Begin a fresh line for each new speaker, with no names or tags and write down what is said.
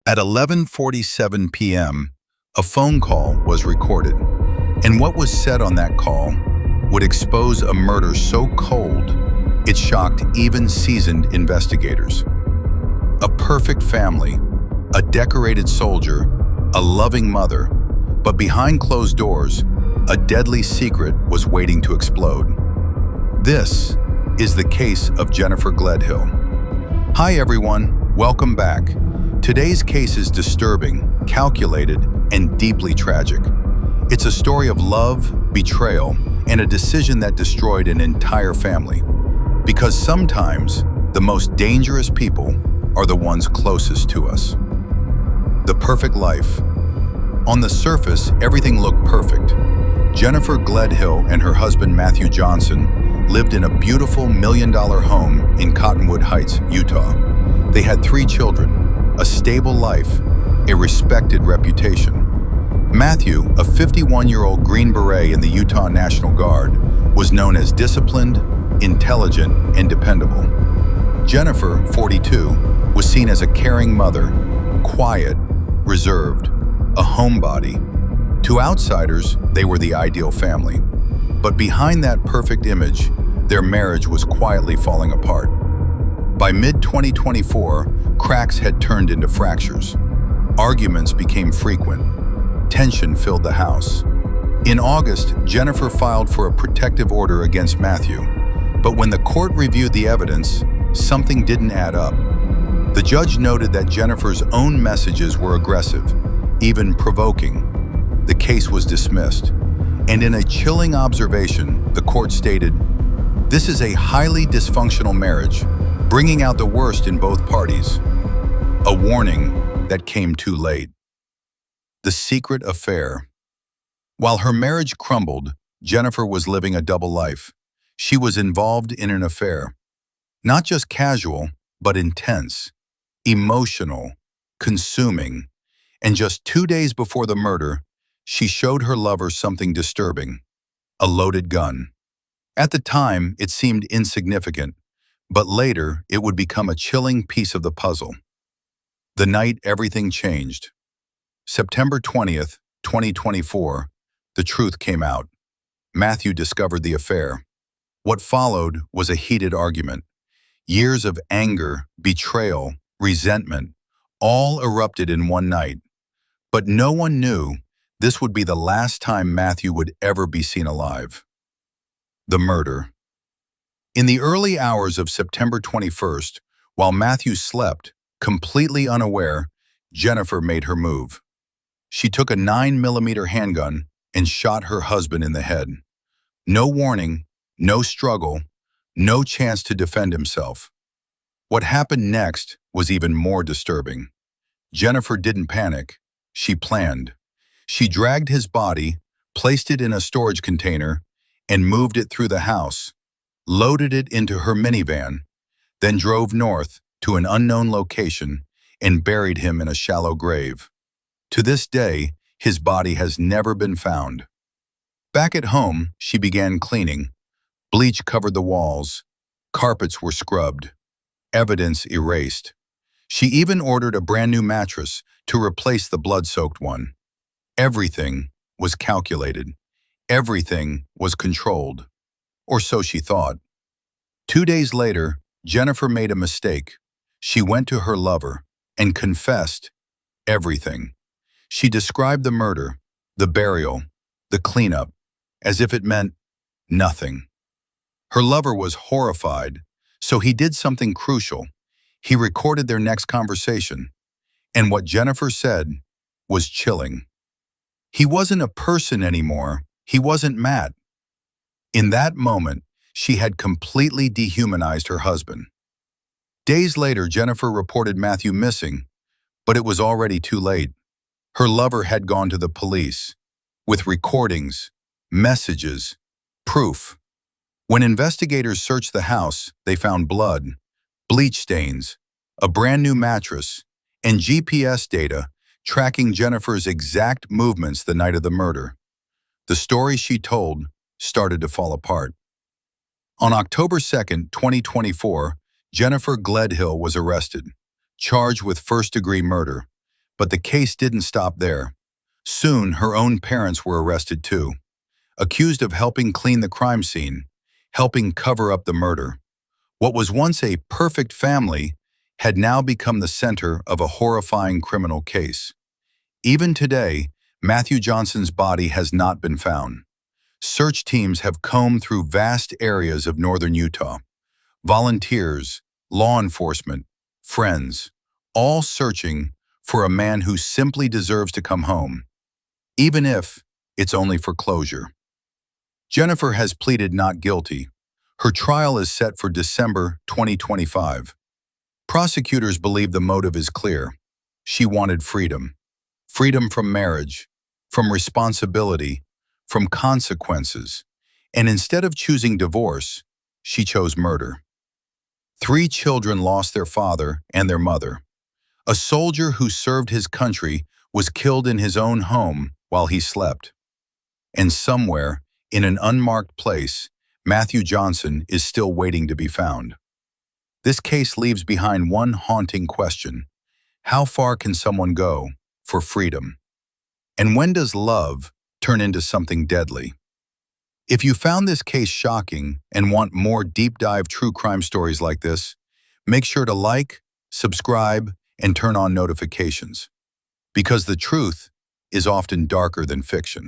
At 11:47 p.m., a phone call was recorded, and what was said on that call would expose a murder so cold it shocked even seasoned investigators. A perfect family, a decorated soldier, a loving mother, but behind closed doors, a deadly secret was waiting to explode. This is the case of Jennifer Gledhill. Hi everyone, welcome back. Today's case is disturbing, calculated, and deeply tragic. It's a story of love, betrayal, and a decision that destroyed an entire family. Because sometimes, the most dangerous people are the ones closest to us. The perfect life. On the surface, everything looked perfect. Jennifer Gledhill and her husband Matthew Johnson lived in a beautiful million-dollar home in Cottonwood Heights, Utah. They had 3 children, a stable life, a respected reputation. Matthew, a 51-year-old Green Beret in the Utah National Guard, was known as disciplined, intelligent, and dependable. Jennifer, 42, was seen as a caring mother, quiet, reserved, a homebody. To outsiders, they were the ideal family. But behind that perfect image, their marriage was quietly falling apart. By mid-2024, cracks had turned into fractures. Arguments became frequent. Tension filled the house. In August, Jennifer filed for a protective order against Matthew. But when the court reviewed the evidence, something didn't add up. The judge noted that Jennifer's own messages were aggressive, even provoking. The case was dismissed. And in a chilling observation, the court stated, "This is a highly dysfunctional marriage, bringing out the worst in both parties." A warning that came too late. The secret affair. While her marriage crumbled, Jennifer was living a double life. She was involved in an affair. Not just casual, but intense, emotional, consuming. And just 2 days before the murder, she showed her lover something disturbing: a loaded gun. At the time, it seemed insignificant, but later it would become a chilling piece of the puzzle. The night everything changed. September 20th, 2024, the truth came out. Matthew discovered the affair. What followed was a heated argument. Years of anger, betrayal, resentment, all erupted in one night. But no one knew this would be the last time Matthew would ever be seen alive. The murder. In the early hours of September 21st, while Matthew slept, completely unaware, Jennifer made her move. She took a 9mm handgun and shot her husband in the head. No warning, no struggle, no chance to defend himself. What happened next was even more disturbing. Jennifer didn't panic. She planned. She dragged his body, placed it in a storage container, and moved it through the house, loaded it into her minivan, then drove north to an unknown location and buried him in a shallow grave. To this day, his body has never been found. Back at home, she began cleaning. Bleach covered the walls. Carpets were scrubbed. Evidence erased. She even ordered a brand new mattress to replace the blood-soaked one. Everything was calculated. Everything was controlled. Or so she thought. 2 days later, Jennifer made a mistake. She went to her lover and confessed everything. She described the murder, the burial, the cleanup, as if it meant nothing. Her lover was horrified, so he did something crucial. He recorded their next conversation, and what Jennifer said was chilling. He wasn't a person anymore. He wasn't Matt. In that moment, she had completely dehumanized her husband. Days later, Jennifer reported Matthew missing, but it was already too late. Her lover had gone to the police, with recordings, messages, proof. When investigators searched the house, they found blood, bleach stains, a brand new mattress, and GPS data tracking Jennifer's exact movements the night of the murder. The story she told started to fall apart. On October 2nd, 2024, Jennifer Gledhill was arrested, charged with first-degree murder. But the case didn't stop there. Soon, her own parents were arrested too, accused of helping clean the crime scene, helping cover up the murder. What was once a perfect family had now become the center of a horrifying criminal case. Even today, Matthew Johnson's body has not been found. Search teams have combed through vast areas of northern Utah. Volunteers, law enforcement, friends, all searching for a man who simply deserves to come home, even if it's only for closure. Jennifer has pleaded not guilty. Her trial is set for December 2025. Prosecutors believe the motive is clear. She wanted freedom. Freedom from marriage, from responsibility, from consequences. And instead of choosing divorce, she chose murder. 3 children lost their father and their mother. A soldier who served his country was killed in his own home while he slept. And somewhere, in an unmarked place, Matthew Johnson is still waiting to be found. This case leaves behind one haunting question. How far can someone go for freedom? And when does love turn into something deadly? If you found this case shocking and want more deep dive true crime stories like this, make sure to like, subscribe, and turn on notifications. Because the truth is often darker than fiction.